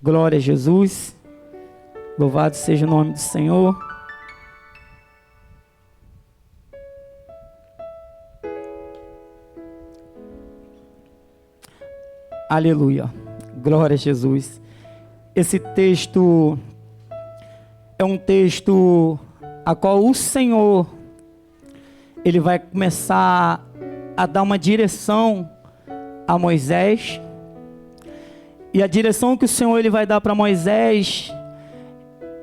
Glória a Jesus. Louvado seja o nome do Senhor. Aleluia. Glória a Jesus. Esse texto é um texto a qual o Senhor ele vai começar a dar uma direção a Moisés. E a direção que o Senhor ele vai dar para Moisés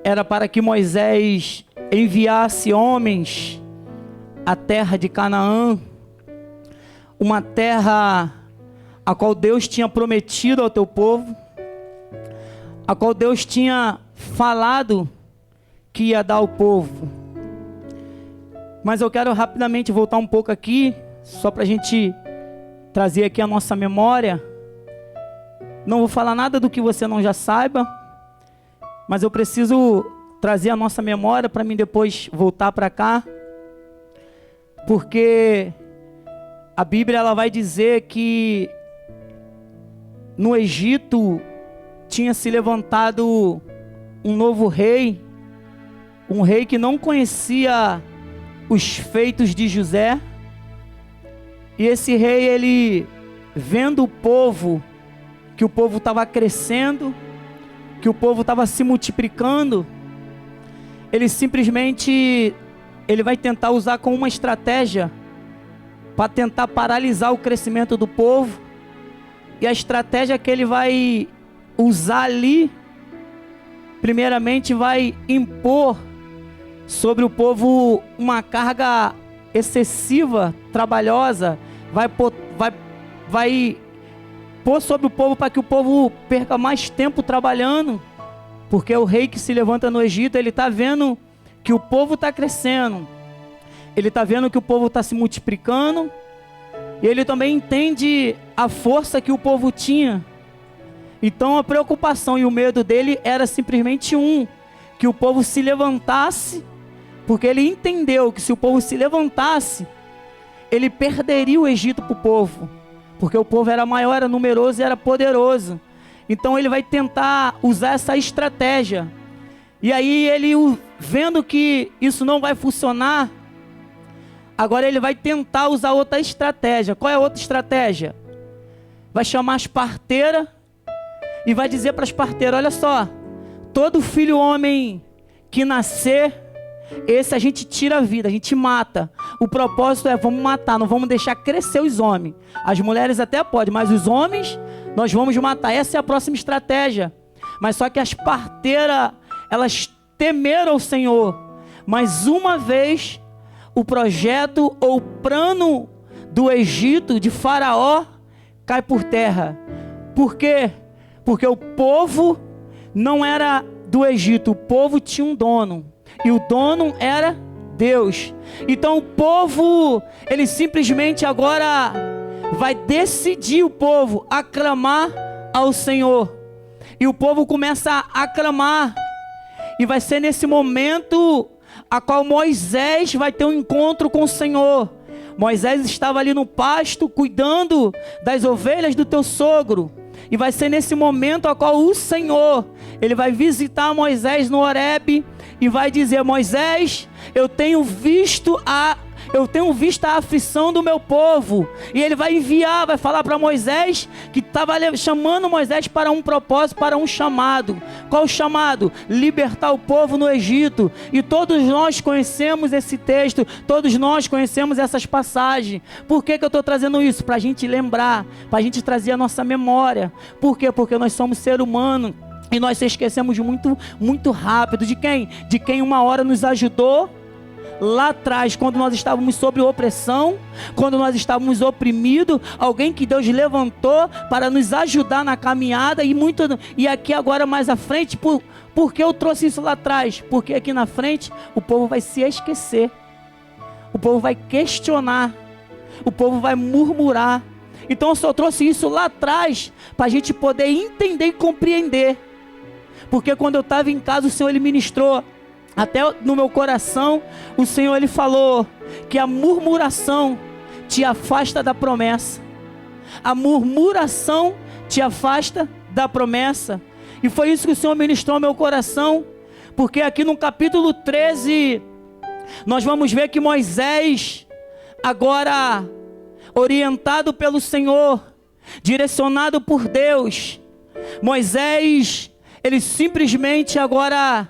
era para que Moisés enviasse homens à terra de Canaã, uma terra a qual Deus tinha prometido ao teu povo, a qual Deus tinha falado que ia dar ao povo. Mas eu quero rapidamente voltar um pouco aqui, só para a gente trazer aqui a nossa memória. Não vou falar nada do que você não já saiba, mas eu preciso trazer a nossa memória para mim depois voltar para cá, porque a Bíblia ela vai dizer que no Egito tinha se levantado um novo rei, um rei que não conhecia os feitos de José, e esse rei, ele vendo o povo, que o povo estava crescendo, que o povo estava se multiplicando, ele simplesmente, ele vai tentar usar como uma estratégia para tentar paralisar o crescimento do povo. E a estratégia que ele vai usar ali, primeiramente vai impor sobre o povo uma carga excessiva, trabalhosa, vai pôr sobre o povo para que o povo perca mais tempo trabalhando, porque o rei que se levanta no Egito, ele está vendo que o povo está crescendo, ele está vendo que o povo está se multiplicando, e ele também entende a força que o povo tinha. Então a preocupação e o medo dele era simplesmente que o povo se levantasse, porque ele entendeu que se o povo se levantasse, ele perderia o Egito para o povo, porque o povo era maior, era numeroso e era poderoso. Então ele vai tentar usar essa estratégia. E aí ele, vendo que isso não vai funcionar, agora ele vai tentar usar outra estratégia. Qual é a outra estratégia? Vai chamar as parteiras e vai dizer para as parteiras: olha só, todo filho homem que nascer, esse a gente tira a vida, a gente mata. O propósito é, vamos matar, não vamos deixar crescer os homens. As mulheres até podem, mas os homens nós vamos matar. Essa é a próxima estratégia. Mas só que as parteiras, elas temeram o Senhor. Mas uma vez o projeto ou o plano do Egito, de Faraó, cai por terra. Por quê? Porque o povo não era do Egito, o povo tinha um dono. E o dono era Deus. Então o povo, ele simplesmente agora vai decidir, o povo, aclamar ao Senhor. E o povo começa a aclamar. E vai ser nesse momento a qual Moisés vai ter um encontro com o Senhor. Moisés estava ali no pasto, cuidando das ovelhas do teu sogro. E vai ser nesse momento a qual o Senhor, ele vai visitar Moisés no Horebe e vai dizer: Moisés, eu tenho visto a aflição do meu povo. E ele vai enviar, vai falar para Moisés, que estava chamando Moisés para um propósito, para um chamado. Qual o chamado? Libertar o povo no Egito. E todos nós conhecemos esse texto, todos nós conhecemos essas passagens. Por que eu estou trazendo isso? Para a gente lembrar, para a gente trazer a nossa memória. Por quê? Porque nós somos ser humano e nós se esquecemos muito, muito rápido. De quem? De quem uma hora nos ajudou lá atrás, quando nós estávamos sob opressão, quando nós estávamos oprimidos, alguém que Deus levantou para nos ajudar na caminhada. E aqui agora mais à frente, por que eu trouxe isso lá atrás? Porque aqui na frente o povo vai se esquecer, o povo vai questionar, o povo vai murmurar. Então eu só trouxe isso lá atrás para a gente poder entender e compreender. Porque quando eu estava em casa, o Senhor ele ministrou até no meu coração. O Senhor ele falou que a murmuração te afasta da promessa. A murmuração te afasta da promessa. E foi isso que o Senhor ministrou ao meu coração, porque aqui no capítulo 13, nós vamos ver que Moisés, agora orientado pelo Senhor, direcionado por Deus, Moisés, ele simplesmente agora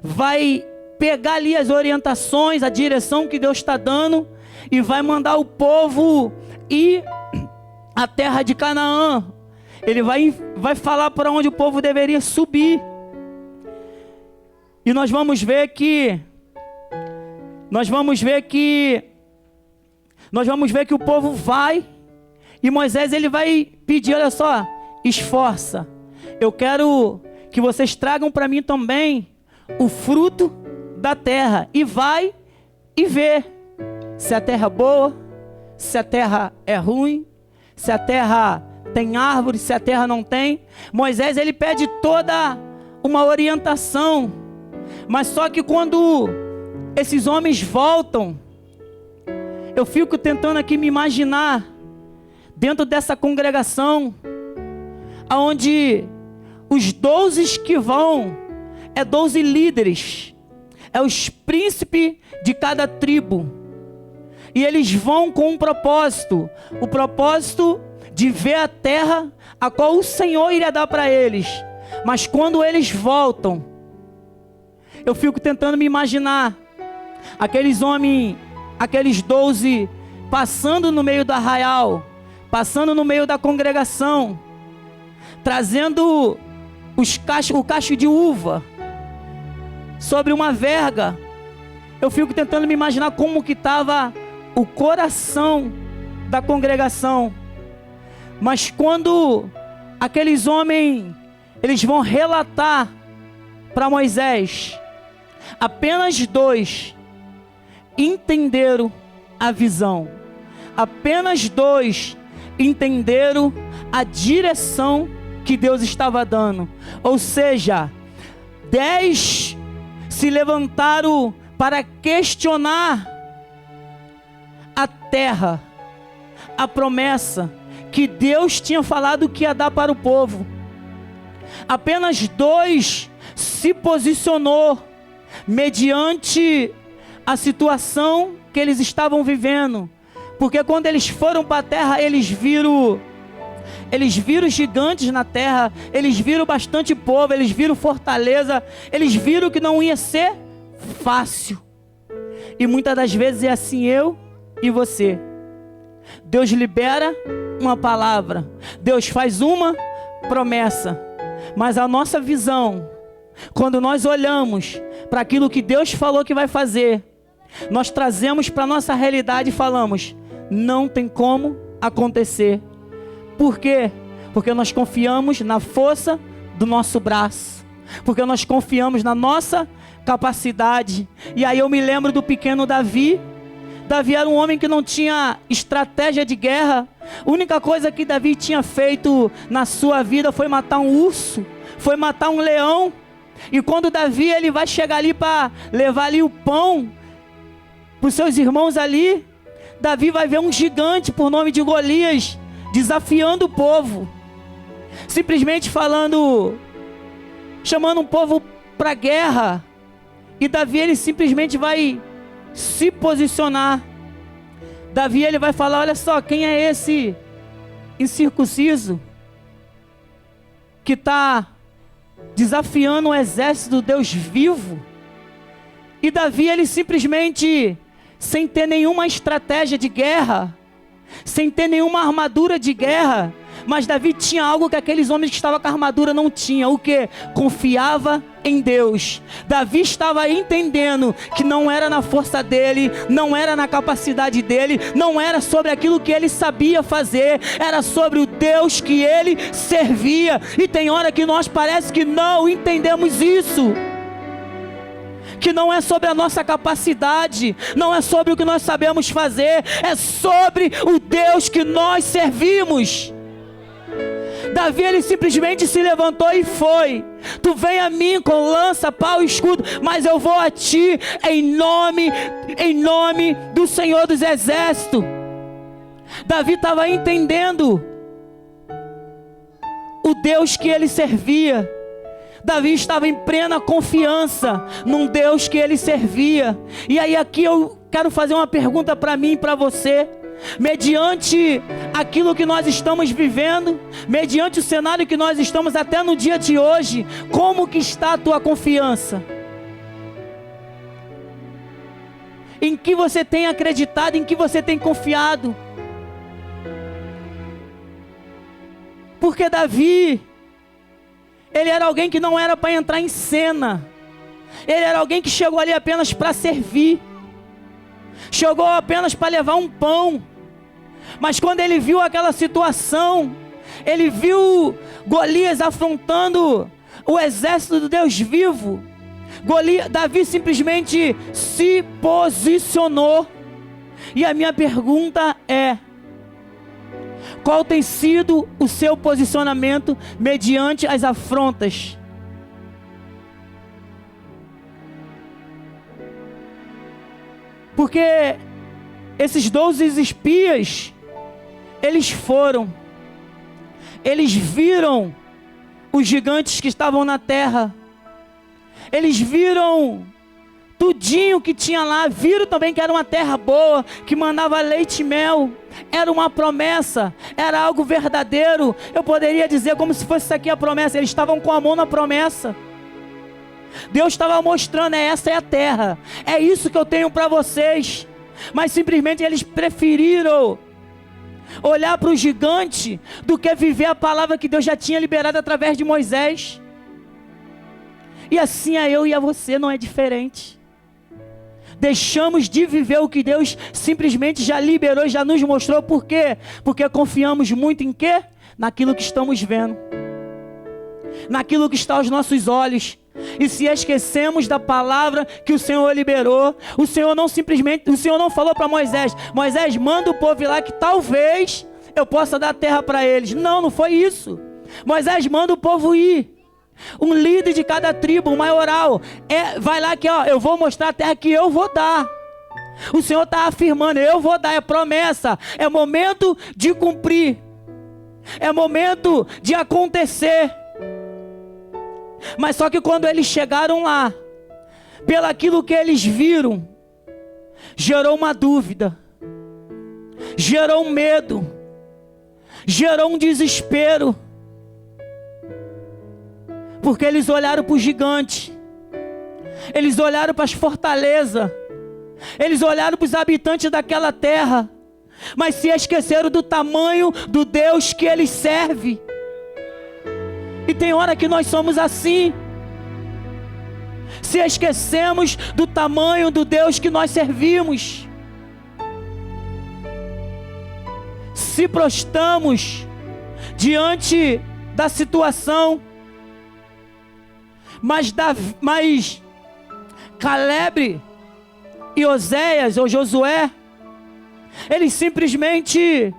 vai pegar ali as orientações, a direção que Deus está dando, e vai mandar o povo ir à terra de Canaã. Ele vai falar para onde o povo deveria subir. E nós vamos ver que o povo vai, e Moisés ele vai pedir, olha só, esforça. Eu quero que vocês tragam para mim também o fruto da terra, e vai e vê se a terra é boa, se a terra é ruim, se a terra tem árvore, se a terra não tem. Moisés ele pede toda uma orientação, mas só que quando esses homens voltam, eu fico tentando aqui me imaginar dentro dessa congregação, aonde os 12 que vão, 12 líderes, os príncipes de cada tribo, e eles vão com um propósito, o propósito de ver a terra a qual o Senhor iria dar para eles. Mas quando eles voltam, eu fico tentando me imaginar aqueles homens, aqueles 12 passando no meio do arraial, passando no meio da congregação, trazendo o cacho de uva sobre uma verga. Eu fico tentando me imaginar como que estava o coração da congregação. Mas quando aqueles homens, eles vão relatar para Moisés, apenas 2 entenderam a visão. Apenas 2 entenderam a direção que Deus estava dando. Ou seja, 10 se levantaram para questionar a terra, a promessa que Deus tinha falado que ia dar para o povo. Apenas 2 se posicionou mediante a situação que eles estavam vivendo, porque quando eles foram para a terra, eles viram gigantes na terra, eles viram bastante povo, eles viram fortaleza, eles viram que não ia ser fácil. E muitas das vezes é assim eu e você. Deus libera uma palavra, Deus faz uma promessa, mas a nossa visão, quando nós olhamos para aquilo que Deus falou que vai fazer, nós trazemos para a nossa realidade e falamos, não tem como acontecer. Por quê? Porque nós confiamos na força do nosso braço, porque nós confiamos na nossa capacidade. E aí eu me lembro do pequeno Davi. Davi era um homem que não tinha estratégia de guerra. A única coisa que Davi tinha feito na sua vida foi matar um urso, foi matar um leão. E quando Davi ele vai chegar ali para levar ali o pão para os seus irmãos ali, Davi vai ver um gigante por nome de Golias desafiando o povo, simplesmente falando, chamando o povo para guerra. E Davi ele simplesmente vai se posicionar. Davi ele vai falar, olha só, quem é esse incircunciso que está desafiando o exército do Deus vivo? E Davi ele simplesmente, sem ter nenhuma estratégia de guerra, sem ter nenhuma armadura de guerra, mas Davi tinha algo que aqueles homens que estavam com a armadura não tinham. O que? Confiava em Deus. Davi estava entendendo que não era na força dele, não era na capacidade dele, não era sobre aquilo que ele sabia fazer, era sobre o Deus que ele servia. E tem hora que nós parece que não entendemos isso, que não é sobre a nossa capacidade, não é sobre o que nós sabemos fazer, é sobre o Deus que nós servimos. Davi ele simplesmente se levantou e foi. Tu vem a mim com lança, pau e escudo, mas eu vou a ti em nome do Senhor dos Exércitos. Davi estava entendendo o Deus que ele servia. Davi estava em plena confiança num Deus que ele servia. E aí aqui eu quero fazer uma pergunta para mim e para você. Mediante aquilo que nós estamos vivendo, mediante o cenário que nós estamos até no dia de hoje, como que está a tua confiança? Em que você tem acreditado, em que você tem confiado? Porque Davi, ele era alguém que não era para entrar em cena. Ele era alguém que chegou ali apenas para servir. Chegou apenas para levar um pão. Mas quando ele viu aquela situação, ele viu Golias afrontando o exército do Deus vivo. Davi simplesmente se posicionou. E a minha pergunta é: qual tem sido o seu posicionamento mediante as afrontas? Porque esses 12 espias, eles viram os gigantes que estavam na terra, eles viram tudinho que tinha lá, viram também que era uma terra boa, que mandava leite e mel, era uma promessa, era algo verdadeiro. Eu poderia dizer como se fosse isso aqui a promessa, eles estavam com a mão na promessa. Deus estava mostrando, essa é a terra, é isso que eu tenho para vocês. Mas simplesmente eles preferiram olhar para o gigante do que viver a palavra que Deus já tinha liberado através de Moisés. E assim a eu e a você não é diferente. Deixamos de viver o que Deus simplesmente já liberou e já nos mostrou. Por quê? Porque confiamos muito em quê? Naquilo que estamos vendo, naquilo que está aos nossos olhos. E se esquecemos da palavra que o Senhor liberou, o Senhor não falou para Moisés: Moisés, manda o povo ir lá que talvez eu possa dar terra para eles. Não foi isso. Moisés, manda o povo ir. Um líder de cada tribo, um maioral, vai lá que eu vou mostrar a terra que eu vou dar. O Senhor está afirmando, eu vou dar, é promessa, é momento de cumprir, é momento de acontecer. Mas só que quando eles chegaram lá, pelaquilo que eles viram, gerou uma dúvida, gerou um medo, gerou um desespero. Porque eles olharam para o gigante, eles olharam para as fortalezas, eles olharam para os habitantes daquela terra, mas se esqueceram do tamanho do Deus que eles servem. E tem hora que nós somos assim, se esquecemos do tamanho do Deus que nós servimos, se prostramos diante da situação. Mas Caleb e Oséias ou Josué, eles simplesmente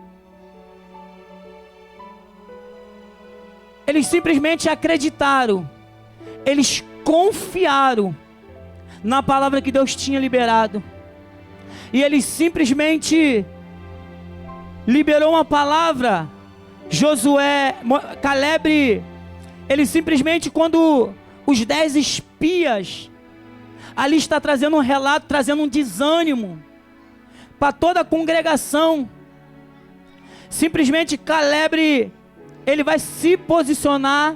acreditaram, eles confiaram na palavra que Deus tinha liberado, e eles simplesmente liberou uma palavra. Caleb, ele simplesmente, quando os 10 espias, ali está trazendo um relato, trazendo um desânimo para toda a congregação. Simplesmente Caleb, ele vai se posicionar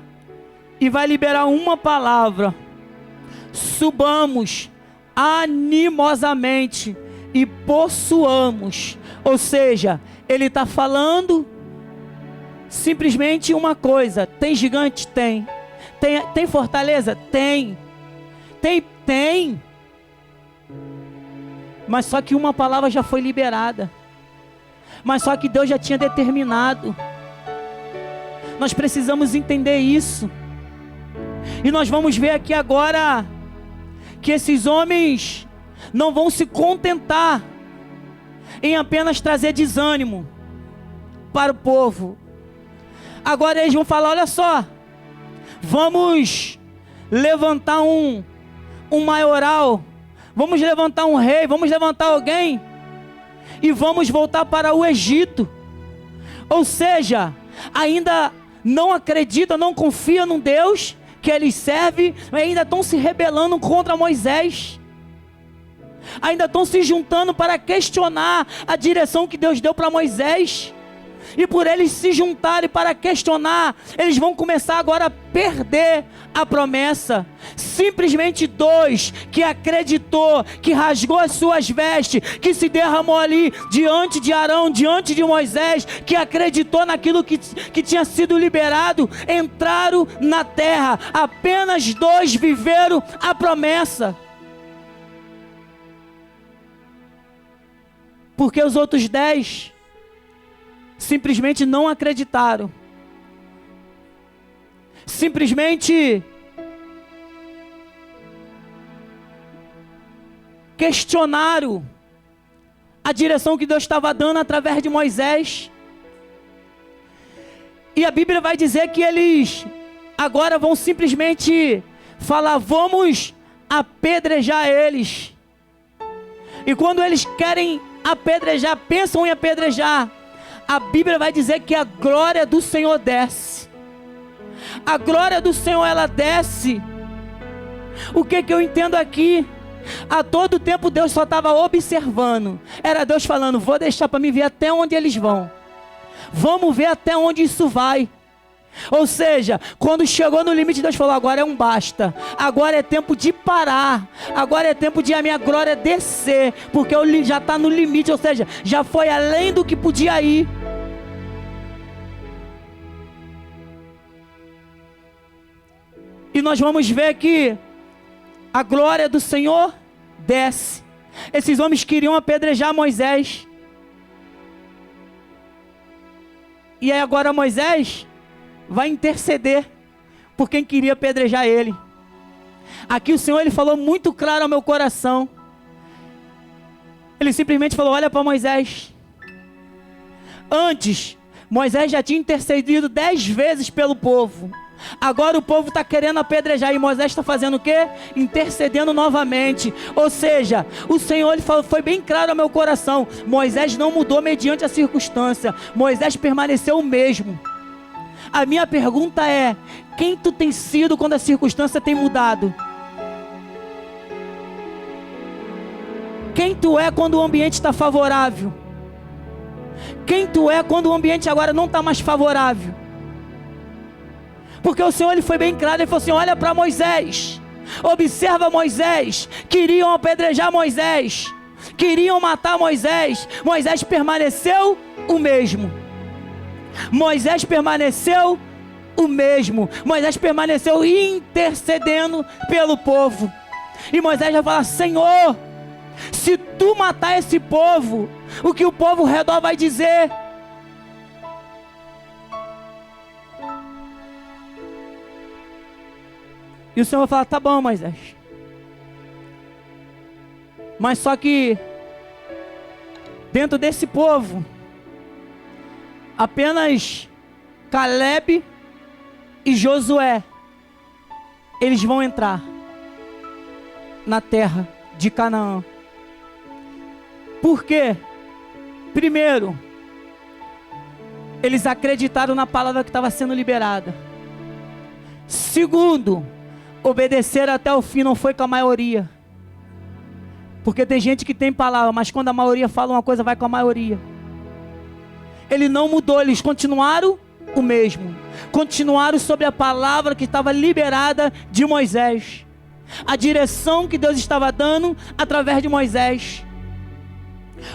e vai liberar uma palavra: subamos animosamente e possuamos. Ou seja, ele está falando simplesmente uma coisa: tem gigante? Tem fortaleza? Tem. Mas só que uma palavra já foi liberada. Mas só que Deus já tinha determinado. Nós precisamos entender isso. E nós vamos ver aqui agora que esses homens não vão se contentar em apenas trazer desânimo para o povo. Agora eles vão falar: olha só, vamos levantar um maioral, vamos levantar um rei, vamos levantar alguém e vamos voltar para o Egito. Ou seja, ainda não acredita, não confia num Deus que eles servem ainda estão se rebelando contra Moisés. Ainda estão se juntando para questionar a direção que Deus deu para Moisés. E por eles se juntarem para questionar, eles vão começar agora a perder a promessa. Simplesmente dois que acreditou, que rasgou as suas vestes, que se derramou ali diante de Arão, diante de Moisés, que acreditou naquilo que tinha sido liberado, entraram na terra. Apenas dois viveram a promessa. Porque os outros 10 simplesmente não acreditaram. Simplesmente questionaram a direção que Deus estava dando através de Moisés. E a Bíblia vai dizer que eles agora vão simplesmente falar: vamos apedrejar eles. E quando eles querem apedrejar, pensam em apedrejar, a Bíblia vai dizer que a glória do Senhor desce. A glória do Senhor, ela desce. O que eu entendo aqui? A todo tempo Deus só estava observando. Era Deus falando: vou deixar para me ver até onde eles vão. Vamos ver até onde isso vai. Ou seja, quando chegou no limite, Deus falou: agora é um basta. Agora é tempo de parar. Agora é tempo de a minha glória descer. Porque já está no limite, ou seja, já foi além do que podia ir. E nós vamos ver que a glória do Senhor desce. Esses homens queriam apedrejar Moisés. E aí agora Moisés vai interceder por quem queria apedrejar ele. Aqui o Senhor, ele falou muito claro ao meu coração. Ele simplesmente falou: olha para Moisés. Antes, Moisés já tinha intercedido 10 vezes pelo povo. Agora o povo está querendo apedrejar, e Moisés está fazendo o quê? Intercedendo novamente. Ou seja, o Senhor, ele falou, foi bem claro ao meu coração: Moisés não mudou mediante a circunstância. Moisés permaneceu o mesmo. A minha pergunta é: quem tu tem sido quando a circunstância tem mudado? Quem tu é quando o ambiente está favorável? Quem tu é quando o ambiente agora não está mais favorável? Porque o Senhor, ele foi bem claro, ele falou assim: olha para Moisés, observa Moisés. Queriam apedrejar Moisés, queriam matar Moisés. Moisés permaneceu o mesmo. Moisés permaneceu o mesmo. Moisés permaneceu intercedendo pelo povo. E Moisés vai falar: Senhor, se tu matar esse povo, o que o povo ao redor vai dizer? E o Senhor vai falar: tá bom, Moisés. Mas só que dentro desse povo, apenas Caleb e Josué, eles vão entrar na terra de Canaã. Por quê? Primeiro, eles acreditaram na palavra que estava sendo liberada. Segundo, obedeceram até o fim, não foi com a maioria. Porque tem gente que tem palavra, mas quando a maioria fala uma coisa, vai com a maioria. Ele não mudou, eles continuaram o mesmo. Continuaram sobre a palavra que estava liberada de Moisés. A direção que Deus estava dando através de Moisés.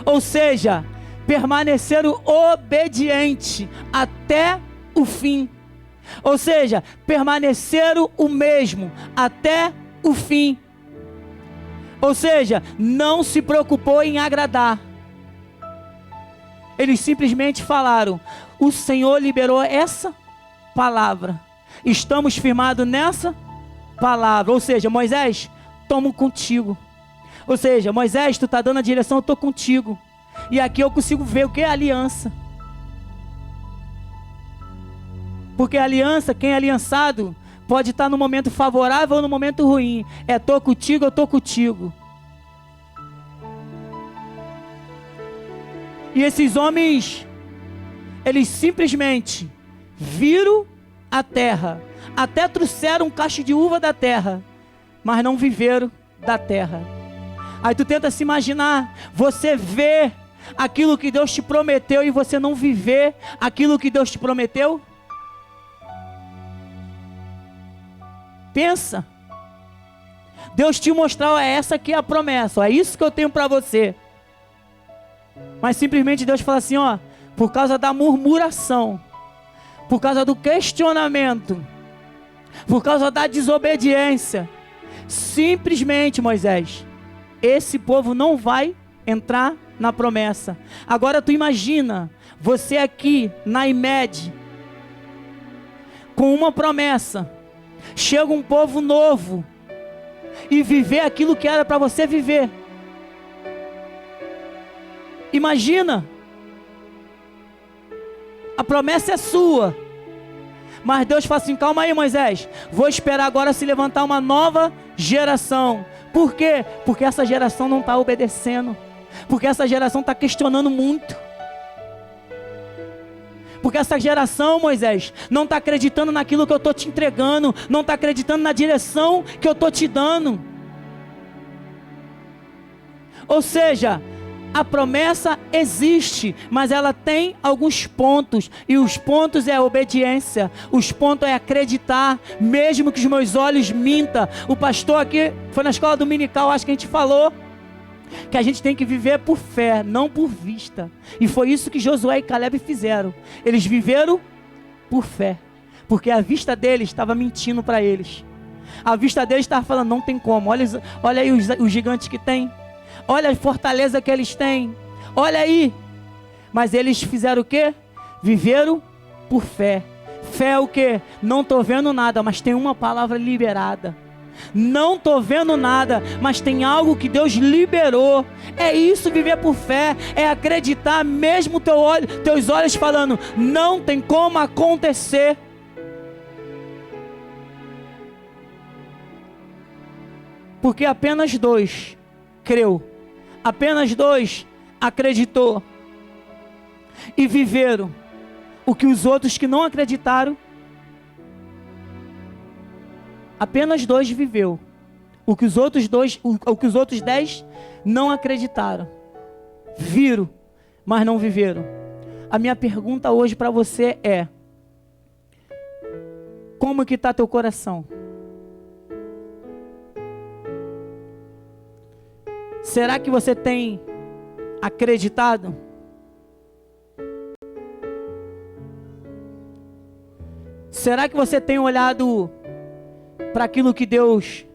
Ou seja, permaneceram obedientes até o fim. Ou seja, permaneceram o mesmo até o fim. Ou seja, não se preocupou em agradar. Eles simplesmente falaram: o Senhor liberou essa palavra, estamos firmados nessa palavra. Ou seja, Moisés, tomo contigo. Ou seja, Moisés, tu está dando a direção, eu estou contigo. E aqui eu consigo ver o que é aliança. Porque a aliança, quem é aliançado, pode estar no momento favorável ou no momento ruim. É estou contigo, eu estou contigo. E esses homens, eles simplesmente viram a terra. até trouxeram um cacho de uva da terra, mas não viveram da terra. Aí tu tenta se imaginar, você vê aquilo que Deus te prometeu e você não viver aquilo que Deus te prometeu? Pensa. Deus te mostrou, essa aqui é a promessa, é isso que eu tenho para você. Mas simplesmente Deus fala assim, ó, por causa da murmuração, por causa do questionamento, por causa da desobediência, simplesmente, Moisés, esse povo não vai entrar na promessa. Agora tu imagina, você aqui na IMED, com uma promessa, chega um povo novo, e viver aquilo que era para você viver. Imagina, a promessa é sua, mas Deus fala assim, calma aí Moisés, vou esperar agora se levantar uma nova geração. Por quê? Porque essa geração não está obedecendo, porque essa geração está questionando muito, porque essa geração, Moisés, não está acreditando naquilo que eu estou te entregando, não está acreditando na direção que eu estou te dando. Ou seja, a promessa existe, mas ela tem alguns pontos, e os pontos é a obediência, os pontos é acreditar, mesmo que os meus olhos mintam. O pastor aqui, foi na escola dominical, acho que a gente falou, que a gente tem que viver por fé, não por vista, e foi isso que Josué e Caleb fizeram. Eles viveram por fé, porque a vista deles estava mentindo para eles, a vista deles estava falando, não tem como, olha aí os gigantes que tem, olha a fortaleza que eles têm, olha aí, mas eles fizeram o quê? Viveram por fé. Fé é o quê? Não estou vendo nada, mas tem uma palavra liberada. Não estou vendo nada, mas tem algo que Deus liberou. É isso, viver por fé, é acreditar mesmo teus olhos falando, não tem como acontecer. Porque apenas 2 creu, apenas 2 acreditou e viveram o que os outros que não acreditaram. Apenas 2 viveu o que os outros 10 não acreditaram. Viram, mas não viveram. A minha pergunta hoje para você é: como que está teu coração? Será que você tem acreditado? Será que você tem olhado para aquilo que Deus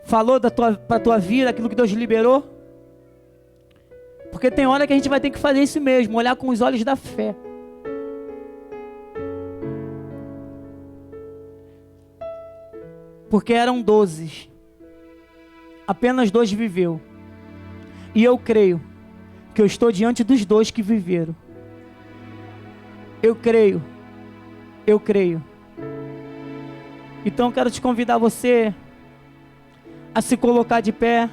falou para a tua vida, aquilo que Deus liberou? Porque tem hora que a gente vai ter que fazer isso mesmo, olhar com os olhos da fé. Porque eram 12, apenas 2 viveu, e eu creio que eu estou diante dos 2 que viveram. Eu creio. Então quero te convidar você a se colocar de pé.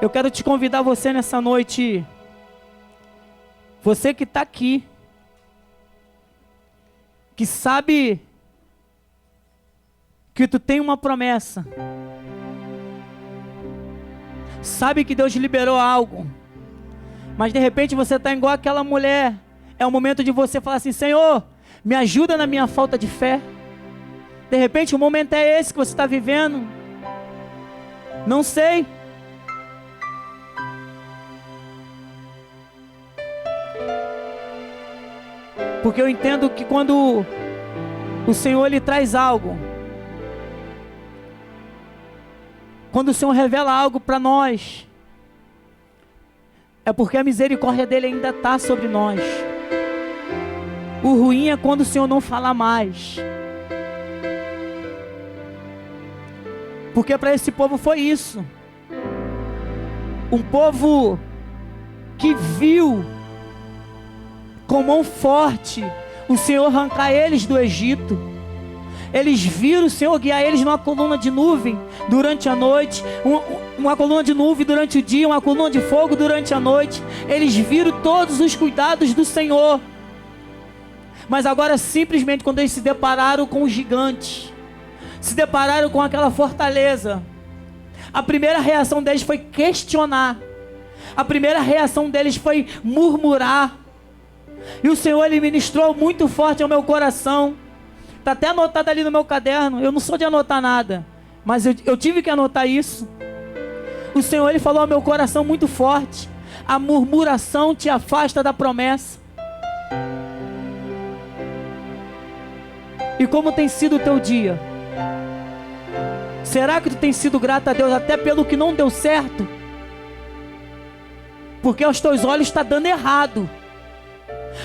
Eu quero te convidar você nessa noite, você que está aqui, que sabe que tu tem uma promessa, sabe que Deus liberou algo, mas de repente você está igual aquela mulher. É o momento de você falar assim: Senhor, me ajuda na minha falta de fé. De repente o momento é esse que você está vivendo. Não sei. Porque eu entendo que quando o Senhor Ele traz algo, quando o Senhor revela algo para nós, é porque a misericórdia dele ainda está sobre nós. O ruim é quando o Senhor não fala mais. Porque para esse povo foi isso. Um povo que viu com mão forte o Senhor arrancar eles do Egito. Eles viram o Senhor guiar eles numa coluna de nuvem durante a noite, uma coluna de nuvem durante o dia, uma coluna de fogo durante a noite. Eles viram todos os cuidados do Senhor. Mas agora, simplesmente, quando eles se depararam com o gigante, se depararam com aquela fortaleza, a primeira reação deles foi questionar. A primeira reação deles foi murmurar. E o Senhor, Ele ministrou muito forte ao meu coração. Está até anotado ali no meu caderno. Eu não sou de anotar nada, mas eu tive que anotar isso. O Senhor, Ele falou ao meu coração muito forte: a murmuração te afasta da promessa. E como tem sido o teu dia? Será que tu tem sido grato a Deus até pelo que não deu certo? Porque aos teus olhos está dando errado,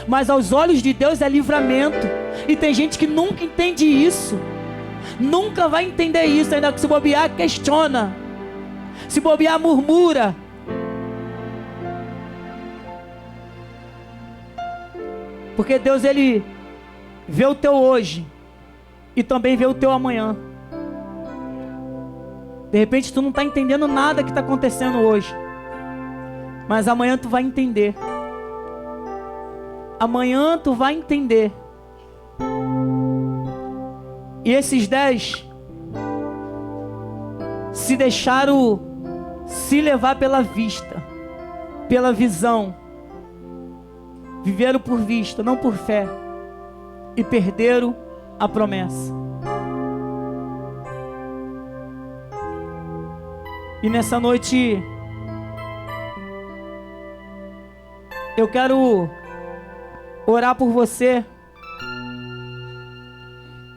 mas aos olhos de Deus é livramento. E tem gente que nunca entende isso, nunca vai entender isso. Ainda que se bobear, questiona, se bobear, murmura. Porque Deus, Ele vê o teu hoje e também vê o teu amanhã. De repente tu não está entendendo nada que está acontecendo hoje, mas amanhã tu vai entender. Amanhã tu vai entender. E esses 10 se deixaram se levar pela vista, pela visão. Viveram por vista, não por fé, e perderam a promessa. E nessa noite eu quero orar por você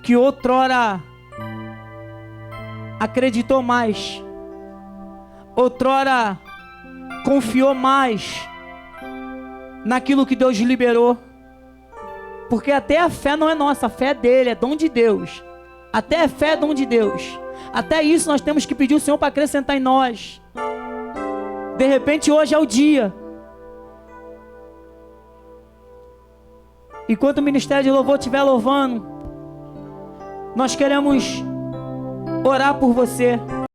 que outrora acreditou mais, outrora confiou mais naquilo que Deus liberou. Porque até a fé não é nossa, a fé é dele, é dom de Deus. Até a fé é dom de Deus. Até isso nós temos que pedir o Senhor para acrescentar em nós. De repente hoje é o dia. Enquanto o Ministério de Louvor estiver louvando, nós queremos orar por você.